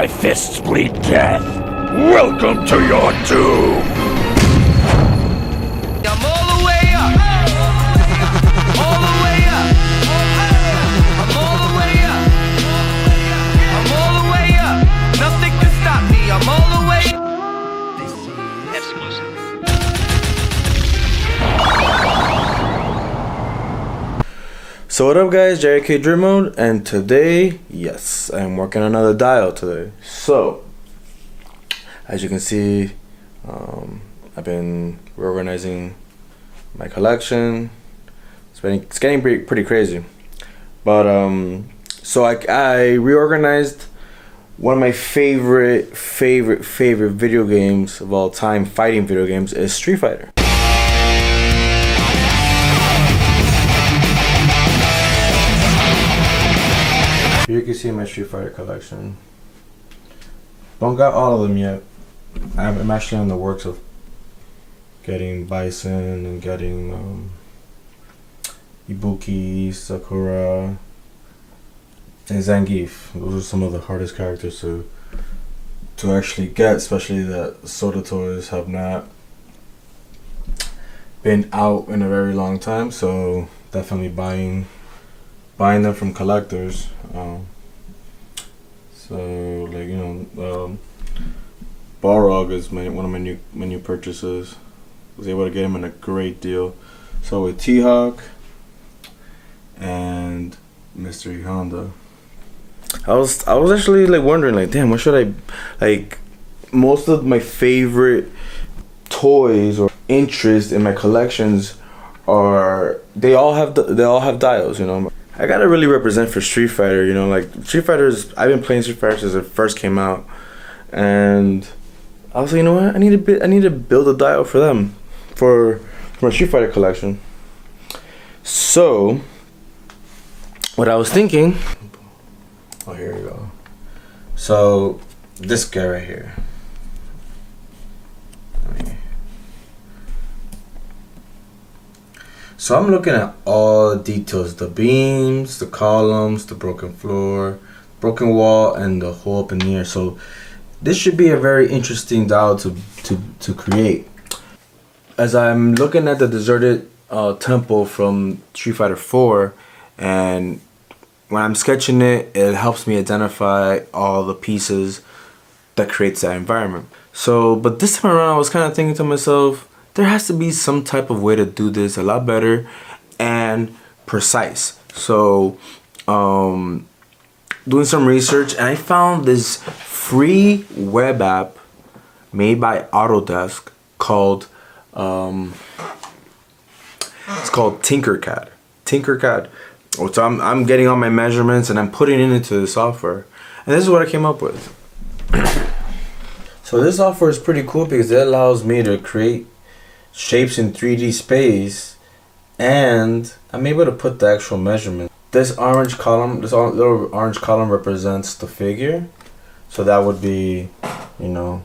my fists bleed death. Welcome to your doom. I'm all the way up. All the way up. I'm all the way up. I'm all the way up. Nothing can stop me. I'm all the way up. This is exclusive. So what up guys, JK dripmode, and today, yes, I'm working on another dial today. So, as you can see, I've been reorganizing my collection. It's getting pretty crazy. But, so I reorganized one of my favorite video games of all time, fighting video games, is Street Fighter. Here you can see my Street Fighter collection. Don't got all of them yet. I'm actually in the works of getting Bison and getting Ibuki, Sakura, and Zangief. Those are some of the hardest characters to actually get, especially that SOTA toys have not been out in a very long time. So definitely buying them from collectors. So like, you know, Balrog is one of my new purchases. Was able to get him in a great deal. So with T-Hawk and Mystery Honda, I was actually like wondering, like, damn, what should I, like, most of my favorite toys or interest in my collections are, they all have dials, you know. I gotta really represent for Street Fighter, you know, like Street Fighters. I've been playing Street Fighter since it first came out, and I was like, you know what, I need to build a dial for them, for my Street Fighter collection. So what I was thinking, oh, here we go. So this guy right here. So I'm looking at all the details, the beams, the columns, the broken floor, broken wall, and the hole up in the air. So this should be a very interesting dial to create. As I'm looking at the deserted temple from Street Fighter 4, and when I'm sketching it, it helps me identify all the pieces that creates that environment. So, but this time around, I was kind of thinking to myself, there has to be some type of way to do this a lot better and precise. So, doing some research, and I found this free web app made by Autodesk called it's called Tinkercad. So I'm getting all my measurements and I'm putting it into the software, and this is what I came up with. So this software is pretty cool because it allows me to create shapes in 3D space, and I'm able to put the actual measurement. This orange column, this little orange column represents the figure, so that would be, you know,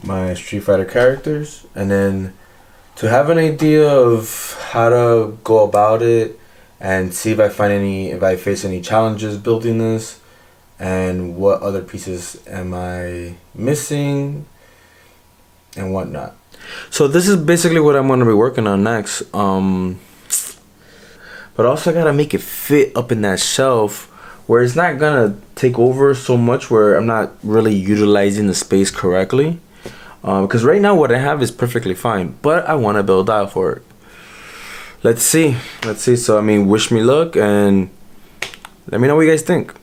my Street Fighter characters. And then to have an idea of how to go about it and see if I face any challenges building this, and what other pieces am I missing and whatnot. So this is basically what I'm going to be working on next. But also I got to make it fit up in that shelf where it's not going to take over so much, where I'm not really utilizing the space correctly. Because right now what I have is perfectly fine, but I want to build a dial for it. Let's see. So I mean, wish me luck and let me know what you guys think.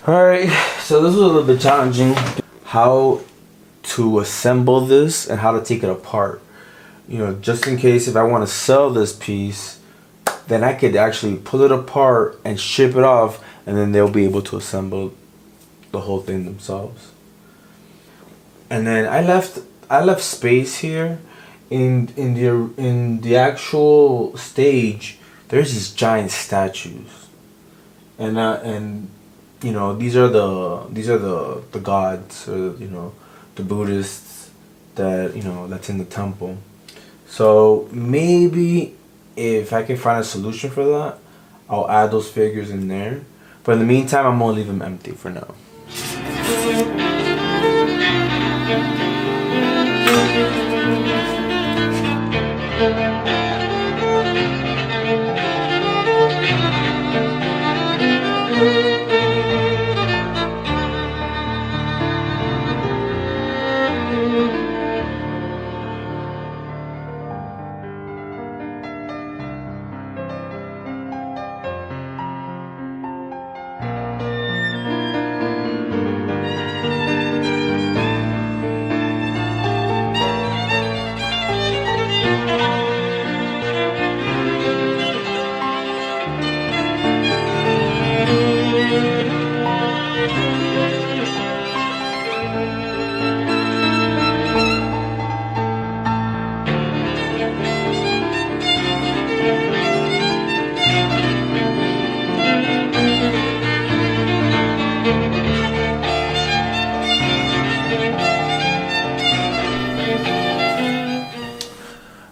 Alright, so this was a little bit challenging. How to assemble this and how to take it apart. You know, just in case if I want to sell this piece, then I could actually pull it apart and ship it off, and then they'll be able to assemble the whole thing themselves. And then I left space here in the actual stage. There's these giant statues, and you know, these are the gods, or, you know, the Buddhists that, you know, that's in the temple. So maybe if I can find a solution for that, I'll add those figures in there. But in the meantime, I'm gonna leave them empty for now.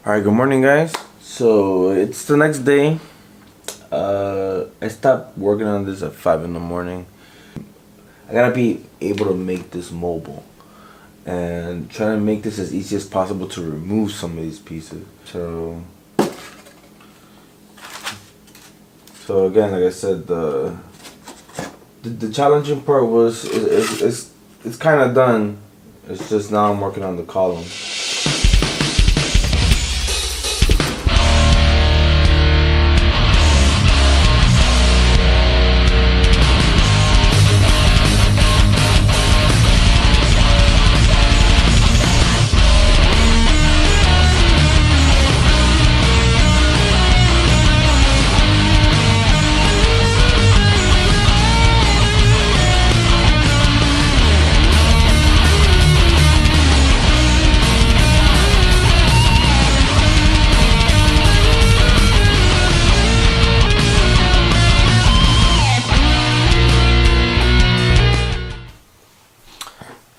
Alright, good morning, guys. So it's the next day. I stopped working on this at 5 in the morning. I gotta be able to make this mobile and try to make this as easy as possible to remove some of these pieces. So again, like I said, the challenging part was it's kind of done. It's just now I'm working on the column.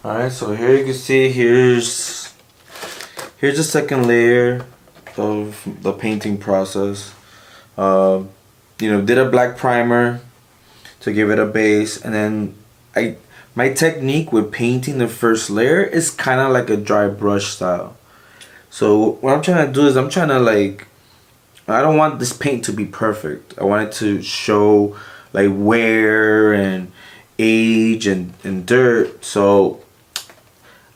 Alright, so here you can see here's the second layer of the painting process. You know, did a black primer to give it a base, and then my technique with painting the first layer is kind of like a dry brush style. So what I'm trying to do is I don't want this paint to be perfect. I want it to show like wear and age and dirt. So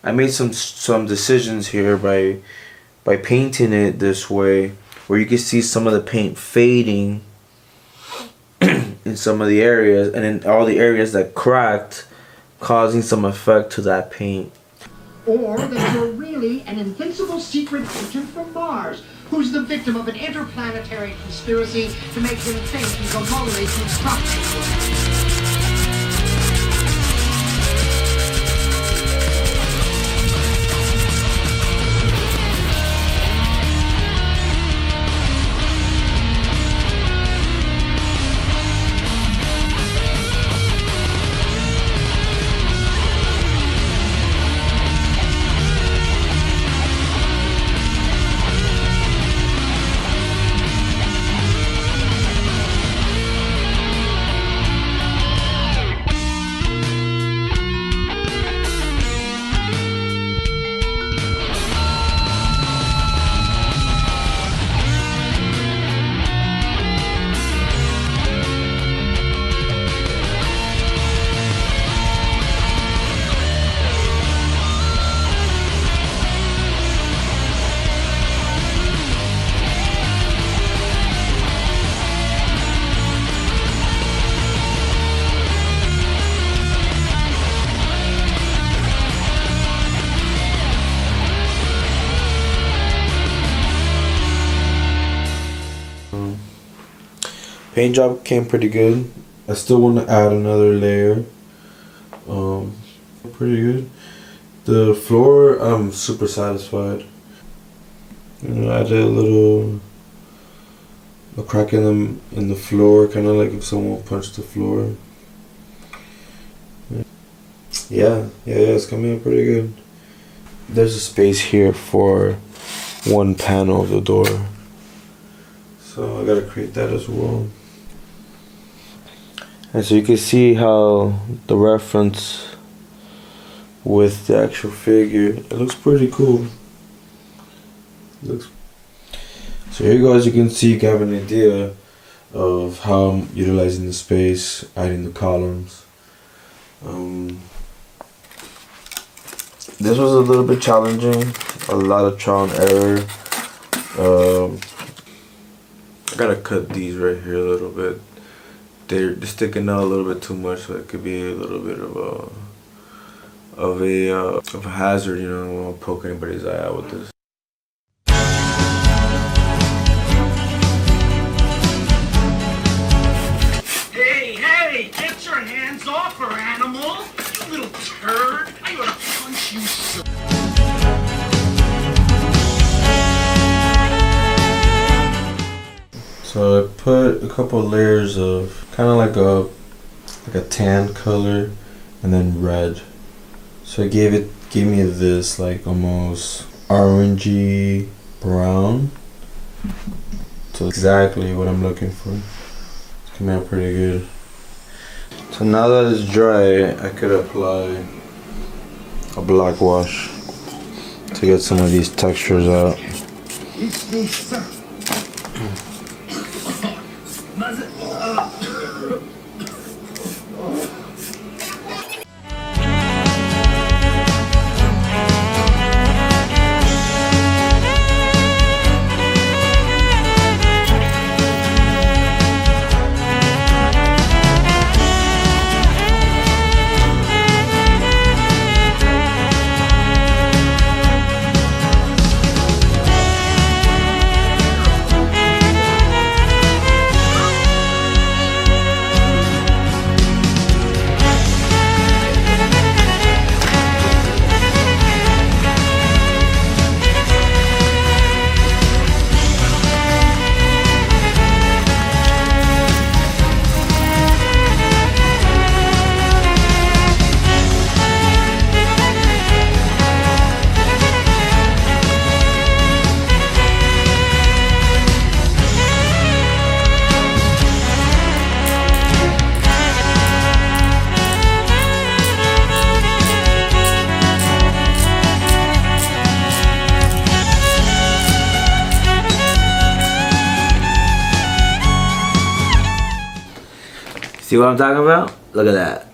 I made some decisions here by painting it this way, where you can see some of the paint fading in some of the areas, and in all the areas that cracked, causing some effect to that paint. Or that you're really an invincible secret agent from Mars, who's the victim of an interplanetary conspiracy to make him think he's a lonely construction. Paint job came pretty good. I still want to add another layer. Pretty good. The floor, I'm super satisfied. You know, I did a crack in the floor, kind of like if someone punched the floor. Yeah, it's coming in pretty good. There's a space here for one panel of the door, so I gotta create that as well. And so you can see how the reference with the actual figure, it looks pretty cool. So here you go, as you can see, you can have an idea of how I'm utilizing the space, adding the columns. This was a little bit challenging, a lot of trial and error. I gotta cut these right here a little bit. They're sticking out a little bit too much, so it could be a little bit of a hazard. You know, I don't want to poke anybody's eye out with this. Hey, get your hands off her, animal! You little turd! I ought to punch you so. So I put a couple layers of kind of like a tan color and then red. So it gave me this like almost orangey brown. So exactly what I'm looking for. It's coming out pretty good. So now that it's dry, I could apply a black wash to get some of these textures out. See what I'm talking about? Look at that.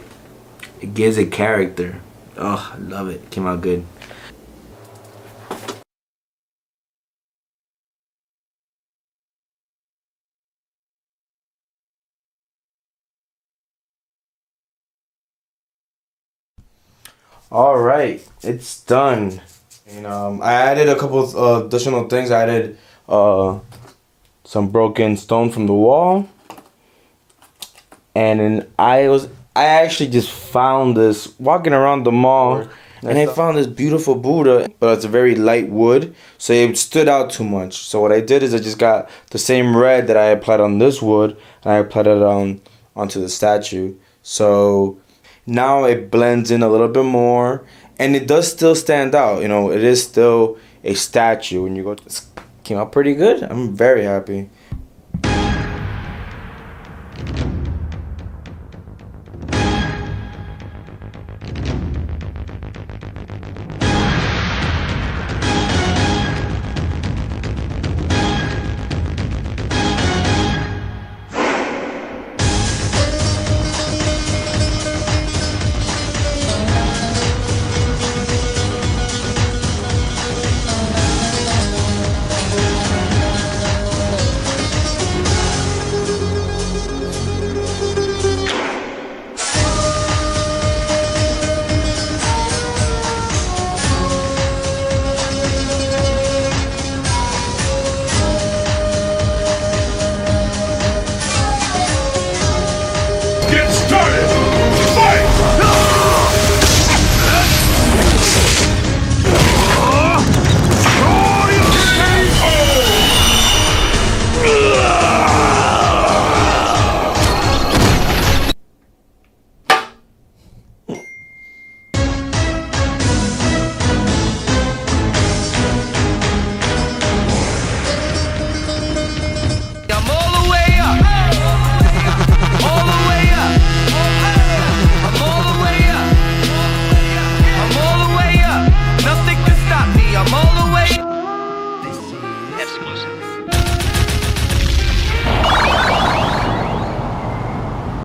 It gives it character. Oh, I love it. Came out good. Alright, it's done. And I added a couple of additional things. I added some broken stone from the wall. And then I actually just found this walking around the mall, and I found this beautiful Buddha, but it's a very light wood, so it stood out too much. So what I did is I just got the same red that I applied on this wood, and I applied it onto the statue. So now it blends in a little bit more, and it does still stand out. You know, it is still a statue. When you go, it came out pretty good. I'm very happy.